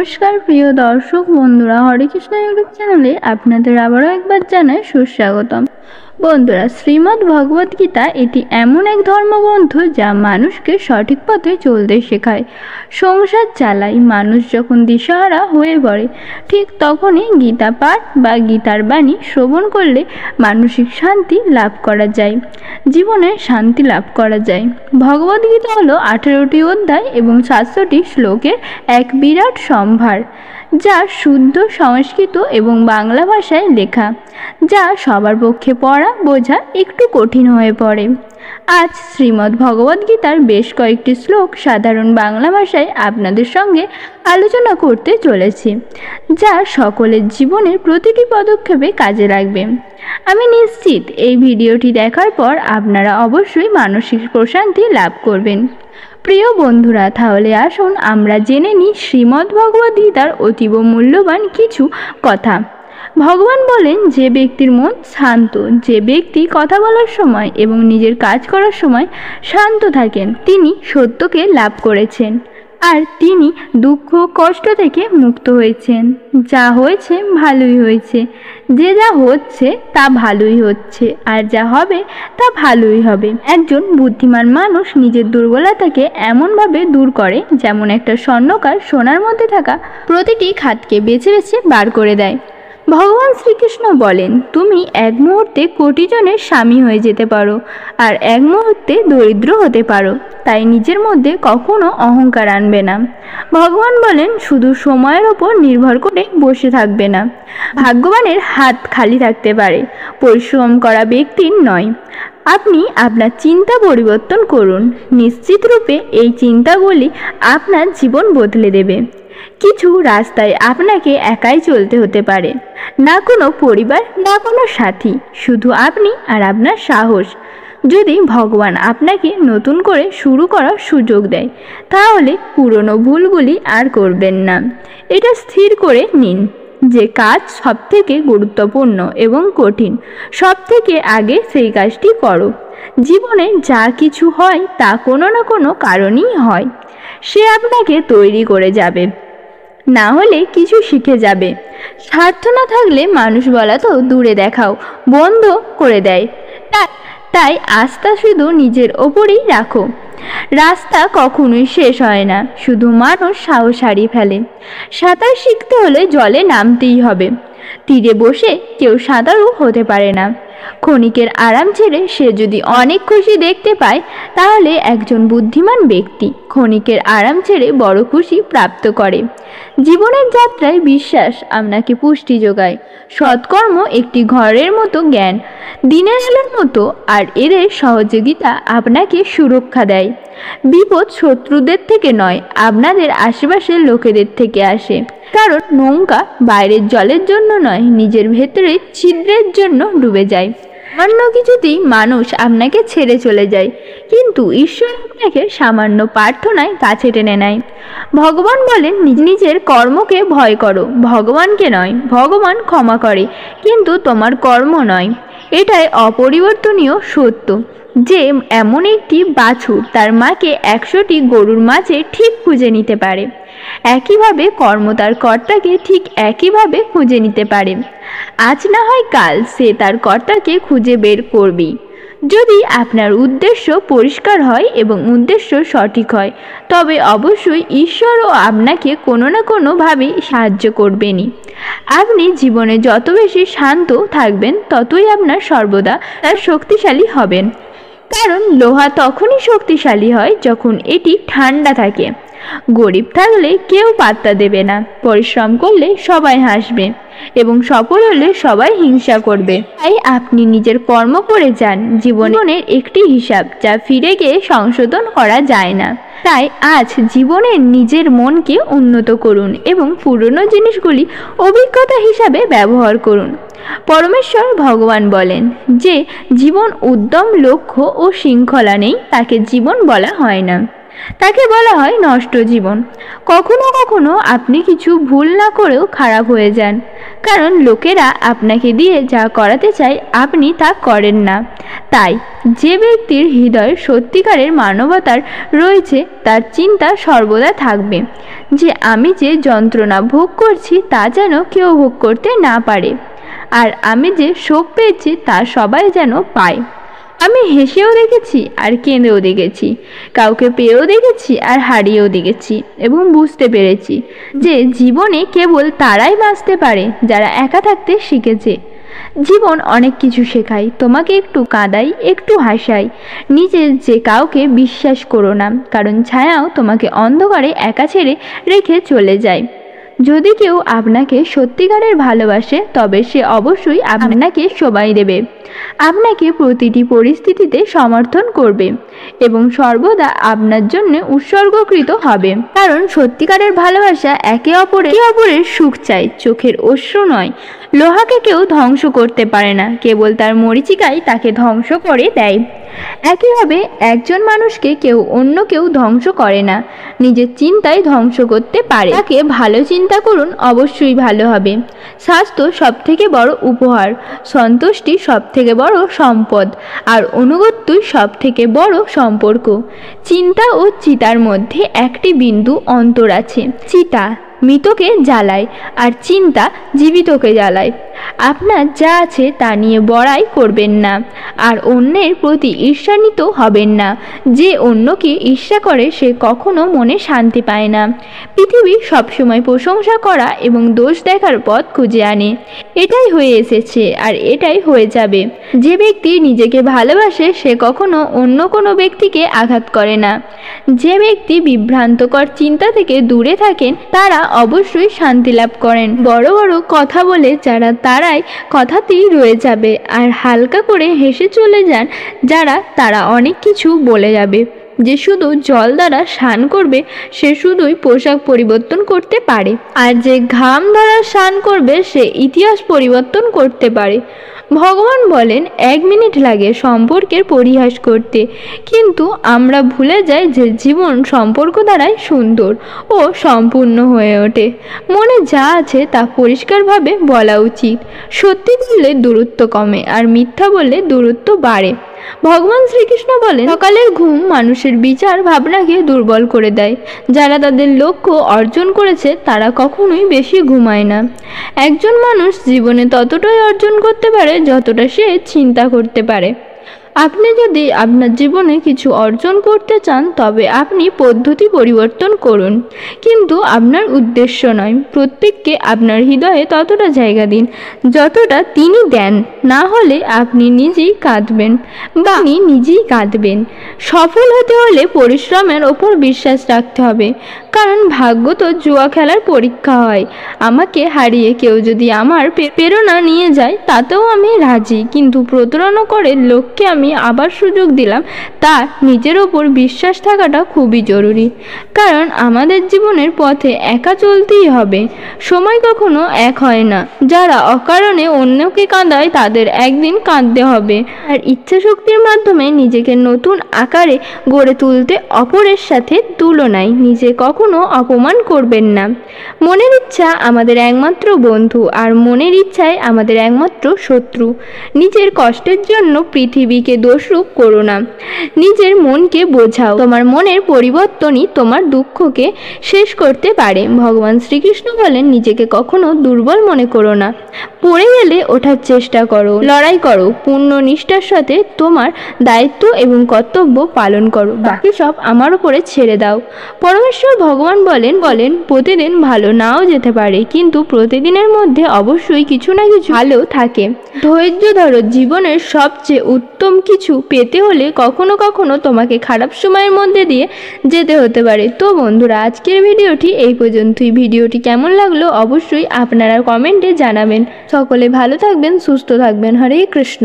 নমস্কার প্রিয় দর্শক বন্ধুরা, হরে কৃষ্ণ ইউটিউব চ্যানেলে আপনাদের আবারও একবার জানাই সুস্বাগতম। বন্ধুরা, শ্রীমদ্ ভগবদ গীতা এটি এমন এক ধর্মগ্রন্থ যা মানুষকে সঠিক পথে চলতে শেখায়। সংসার চালায় মানুষ যখন দিশাহারা হয়ে পড়ে, ঠিক তখনই গীতা পাঠ বা গীতার বাণী শ্রবণ করলে মানসিক শান্তি লাভ করা যায়, জীবনে শান্তি লাভ করা যায়। ভগবদ গীতা হলো 18টি অধ্যায় এবং 700টি শ্লোকের এক বিরাট সম্ভার, যা শুদ্ধ সংস্কৃত এবং বাংলা ভাষায় লেখা, যা সবার পক্ষে পড়া বোঝা একটু কঠিন হয়ে পড়ে। আজ শ্রীমদ্ ভগবদ গীতার বেশ কয়েকটি শ্লোক সাধারণ বাংলা ভাষায় আপনাদের সঙ্গে আলোচনা করতে চলেছি, যা সকলের জীবনের প্রতিটি পদক্ষেপে কাজে লাগবে। আমি নিশ্চিত এই ভিডিওটি দেখার পর আপনারা অবশ্যই মানসিক প্রশান্তি লাভ করবেন। প্রিয় বন্ধুরা, তাহলে আসুন আমরা জেনে নিই শ্রীমদ্ ভগবদ গীতার অতীব মূল্যবান কিছু কথা। ভগবান বলেন, যে ব্যক্তির মন শান্ত, যে ব্যক্তি কথা বলার সময় এবং নিজের কাজ করার সময় শান্ত থাকেন, তিনি সত্যকে লাভ করেছেন, আর তিনি দুঃখ কষ্ট থেকে মুক্ত হয়েছেন। যা হয়েছে ভালোই হয়েছে, যে যা হচ্ছে তা ভালোই হচ্ছে, আর যা হবে তা ভালোই হবে। একজন বুদ্ধিমান মানুষ নিজের দুর্বলতাকে এমনভাবে দূর করে যেমন একটা স্বর্ণকার সোনার মধ্যে থাকা প্রতিটি খাতকে বেছে বেছে বার করে দেয়। ভগবান শ্রীকৃষ্ণ বলেন, তুমি এক মুহূর্তে কোটি জনের স্বামী হয়ে যেতে পারো, আর এক মুহূর্তে দরিদ্র হতে পারো, তাই নিজের মধ্যে কখনো অহংকার আনবে না। ভগবান বলেন, শুধু সময়ের ওপর নির্ভর করে বসে থাকবে না। ভাগ্যবানের হাত খালি থাকতে পারে, পরিশ্রম করা ব্যক্তির নয়। আপনি আপনার চিন্তা পরিবর্তন করুন, নিশ্চিত রূপে এই চিন্তাগুলি আপনার জীবন বদলে দেবে। কিছু রাস্তায় আপনাকে একাই চলতে হতে পারে, না কোনো পরিবার, না কোনো সাথী, শুধু আপনি আর আপনার সাহস। যদি ভগবান আপনাকে নতুন করে শুরু করার সুযোগ দেয়, তাহলে পুরনো ভুলগুলি আর করবেন না। এটা স্থির করে নিন যে কাজ সবথেকে গুরুত্বপূর্ণ এবং কঠিন, সবথেকে আগে সেই কাজটি করো। জীবনে যা কিছু হয় তা কোনো না কোনো কারণেই হয়, সে আপনাকে তৈরি করে যাবে, না হলে কিছু শিখে যাবে। স্বার্থ না থাকলে মানুষ বলা তো দূরে দেখাও বন্ধ করে দেয়। তাই আস্থা শুধু নিজের ওপরেই রাখো। রাস্তা কখনোই শেষ হয় না, শুধু মানুষ সাহস হারিয়ে ফেলে। সাঁতার শিখতে হলে জলে নামতেই হবে, তীরে বসে কেউ সাঁতারু হতে পারে না। ক্ষণিকের আরাম ছেড়ে সে যদি অনেক খুশি দেখতে পায়, তাহলে একজন বুদ্ধিমান ব্যক্তি ক্ষণিকের আরাম ছেড়ে বড় খুশি প্রাপ্ত করে। জীবনের যাত্রায় বিশ্বাস আপনাকে পুষ্টি যোগায়। সৎকর্ম একটি ঘরের মতো জ্ঞান, দিনের আলোর মতো, আর এদের সহযোগিতা আপনাকে সুরক্ষা দেয়। বিপদ শত্রুদের থেকে নয়, আপনাদের আশেপাশের লোকেদের থেকে আসে। কারণ নৌকা বাইরের জলের জন্য নয়, নিজের ভেতরে ছিদ্রের জন্য ডুবে যায়। সামান্য কিছুতেই মানুষ আপনাকে ছেড়ে চলে যায়, কিন্তু ঈশ্বর আপনাকে সামান্য প্রার্থনায় কাছে টেনে নেয়। ভগবান বলেন, নিজের কর্মকে ভয় করো, ভগবানকে নয়। ভগবান ক্ষমা করে, কিন্তু তোমার কর্ম নয়। এটাই অপরিবর্তনীয় সত্য যে এমন একটি বাছুর তার মাকে 100টি গরুর মাঝে ঠিক খুঁজে নিতে পারে, একইভাবে কর্ম তার কর্তাকে ঠিক একইভাবে খুঁজে নিতে পারে। আজ না হয় কাল সে তার কর্তাকে খুঁজে বের করবেই। যদি আপনার উদ্দেশ্য পরিষ্কার হয় এবং উদ্দেশ্য সঠিক হয়, তবে অবশ্যই ঈশ্বরও আপনাকে কোনো না কোনোভাবে সাহায্য করবেনই। আপনি জীবনে যত বেশি শান্ত থাকবেন, ততই আপনার সর্বদা তার শক্তিশালী হবেন। কারণ লোহা তখনই শক্তিশালী হয় যখন এটি ঠান্ডা থাকে। গরিব থাকলে কেউ পাত্তা দেবে না, পরিশ্রম করলে সবাই হাসবে, এবং সফল হলে সবাই হিংসা করবে। তাই আপনি নিজের কর্ম করে যান। জীবনের একটি হিসাব যা ফিরে গিয়ে সংশোধন করা যায় না। তাই আজ জীবনের নিজের মনকে উন্নত করুন এবং পুরনো জিনিসগুলি অভিজ্ঞতা হিসাবে ব্যবহার করুন। পরমেশ্বর ভগবান বলেন, যে জীবন উদ্যম, লক্ষ্য ও শৃঙ্খলা নেই, তাকে জীবন বলা হয় না। তাকে বলা হয় নষ্ট জীবন। কখনো কখনো আপনি কিছু ভুল না করেও খারাপ হয়ে যান, কারণ লোকেরা আপনাকে দিয়ে যা করাতে চায় আপনি তা করেন না। তাই যে ব্যক্তির হৃদয়ে সত্যিকারের মানবতার রয়েছে তার চিন্তা সর্বদা থাকবে যে আমি যে যন্ত্রণা ভোগ করছি তা যেন কেউ ভোগ করতে না পারে, আর আমি যে সুখ পেয়েছি তা সবাই যেন পায়। আমি হেসেও দেখেছি আর কেঁদেও দেখেছি, কাউকে পেয়েও দেখেছি আর হারিয়েও দেখেছি, এবং বুঝতে পেরেছি যে জীবনে কেবল তারাই বাঁচতে পারে যারা একা থাকতে শিখেছে। জীবন অনেক কিছু শেখায়, তোমাকে একটু কাঁদাই, একটু হাসাই। নিজে যে কাউকে বিশ্বাস করো না, কারণ ছায়াও তোমাকে অন্ধকারে একা ছেড়ে রেখে চলে যায়। যদি কেউ আপনাকে সত্যিকারের ভালোবাসে তবে সে অবশ্যই আপনাকে সময় দেবে, আপনাকে প্রতিটি পরিস্থিতিতে সমর্থন করবে এবং সর্বদা আপনার জন্য উৎসর্গকৃত হবে। কারণ সত্যিকারের ভালোবাসা একে অপরের সুখ চায়, চোখের অশ্রু নয়। লোহাকে কেউ ধ্বংস করতে পারে না, কেবল তার মরীচিকাই তাকে ধ্বংস করে দেয়। একইভাবে একজন মানুষকে অন্য কেউ ধ্বংস করে না, নিজের চিন্তায় ধ্বংস করতে পারে। তাকে ভালো চিন্তা করুন, অবশ্যই ভালো হবে। স্বাস্থ্য সবথেকে বড় উপহার, সন্তুষ্টি সবথেকে বড় সম্পদ, আর অনুগত্যই সবথেকে বড় সম্পর্ক। চিন্তা ও চিতার মধ্যে একটি বিন্দু অন্তর আছে। চিতা মৃতকে জ্বালায় আর চিন্তা জীবিতকে জ্বালায়। আপনার যা আছে তা নিয়ে বড়াই করবেন না, আর অন্যের প্রতি ঈর্ষান্বিত হবেন না। যে অন্যকে ঈর্ষা করে সে কখনো মনে শান্তি পায় না। পৃথিবী সবসময় প্রশংসা করা এবং দোষ দেখার পথ খুঁজে আনে। এটাই হয়ে এসেছে আর এটাই হয়ে যাবে। যে ব্যক্তি নিজেকে ভালোবাসে সে কখনো অন্য কোনো ব্যক্তিকে আঘাত করে না। যে ব্যক্তি বিভ্রান্তকর চিন্তা থেকে দূরে থাকেন তারা অবশ্যই শান্তি লাভ করেন। বড় বড় কথা বলে যারা তারাই কথাতেই রয়ে যাবে, আর হালকা করে হেসে চলে যান যারা তারা অনেক কিছু বলে যাবে। যে শুধু জল দ্বারা স্নান করবে সে শুধুই পোশাক পরিবর্তন করতে পারে, আর যে ঘাম দ্বারা স্নান করবে সে ইতিহাস পরিবর্তন করতে পারে। ভগবান বলেন 1 মিনিট লাগে সম্পর্কের পরিহাস করতে, কিন্তু আমরা ভুলে যাই যে জীবন সম্পর্ক দ্বারাই সুন্দর ও সম্পূর্ণ হয়ে ওঠে। মনে যা আছে তা পরিষ্কারভাবে বলা উচিত। সত্যি বললে দূরত্ব কমে আর মিথ্যা বললে দূরত্ব বাড়ে। ভগবান শ্রীকৃষ্ণ বলেন সকালের ঘুম মানুষের বিচার ভাবনাকে দুর্বল করে দেয়। যারা তাদের লক্ষ্য অর্জন করেছে তারা কখনোই বেশি ঘুমায় না। একজন মানুষ জীবনে ততটাই অর্জন করতে পারে যতটা সে চিন্তা করতে পারে। আপনি যদি আপনার জীবনে কিছু অর্জন করতে চান তবে আপনি পদ্ধতি পরিবর্তন করুন, কিন্তু আপনার উদ্দেশ্য নয়। প্রত্যেককে আপনার হৃদয়ে ততটা জায়গা দিন যতটা তিনি দেন, না হলে আপনি নিজেই কাঁদবেন বা আপনি নিজেই কাঁদবেন। সফল হতে হলে পরিশ্রমের ওপর বিশ্বাস রাখতে হবে, কারণ ভাগ্য তো জুয়া খেলার পরীক্ষা হয়। আমাকে হারিয়ে কেউ যদি আমার প্রেরণা নিয়ে যায় তাতেও আমি রাজি, কিন্তু প্রতারণা করে লোককে আমি আবার সুযোগ দিলাম, তার নিজের ওপর বিশ্বাস থাকাটা খুবই জরুরি। কারণ আমাদের জীবনের পথে একা চলতেই হবে, সময় কখনো এক হয় না। যারা অকারণে অন্যকে কাঁদায় তাদের একদিন কাঁদতে হবে। আর ইচ্ছা শক্তির মাধ্যমে নিজেকে নতুন আকারে গড়ে তুলতে অপরের সাথে তুলনায় নিজে কখনো অপমান করবেন না। মনের ইচ্ছা আমাদের একমাত্র বন্ধু, আর মনের ইচ্ছাই আমাদের একমাত্র শত্রু। নিজের কষ্টের জন্য পৃথিবীকে দোষরূপ করো না, নিজের মনকে বোঝাও। তোমার মনের পরিবর্তনই তোমার দুঃখকে শেষ করতে পারে। ভগবান শ্রীকৃষ্ণ বলেন নিজেকে কখনো দুর্বল মনে করো না, পড়ে গেলে ওঠার চেষ্টা করো, লড়াই করো, পূর্ণ নিষ্ঠার সাথে তোমার দায়িত্ব এবং কর্তব্য পালন করো, বাকি সব আমার উপরে ছেড়ে দাও। পরমেশ্বর ভগবান বলেন প্রতিদিন ভালো নাও যেতে পারে, কিন্তু প্রতিদিনের মধ্যে অবশ্যই কিছু না কিছু ভালো থাকে। ধৈর্য ধরো, জীবনের সবচেয়ে উত্তম কিছু পেতে হলে কখনো কখনো তোমাকে খারাপ সময়ের মধ্যে দিয়ে যেতে হতে পারে। তো বন্ধুরা, আজকের ভিডিওটি এই পর্যন্তই। ভিডিওটি কেমন লাগলো অবশ্যই আপনারা কমেন্টে জানাবেন। সকলে ভালো থাকবেন, সুস্থ থাকবেন। হরে কৃষ্ণ।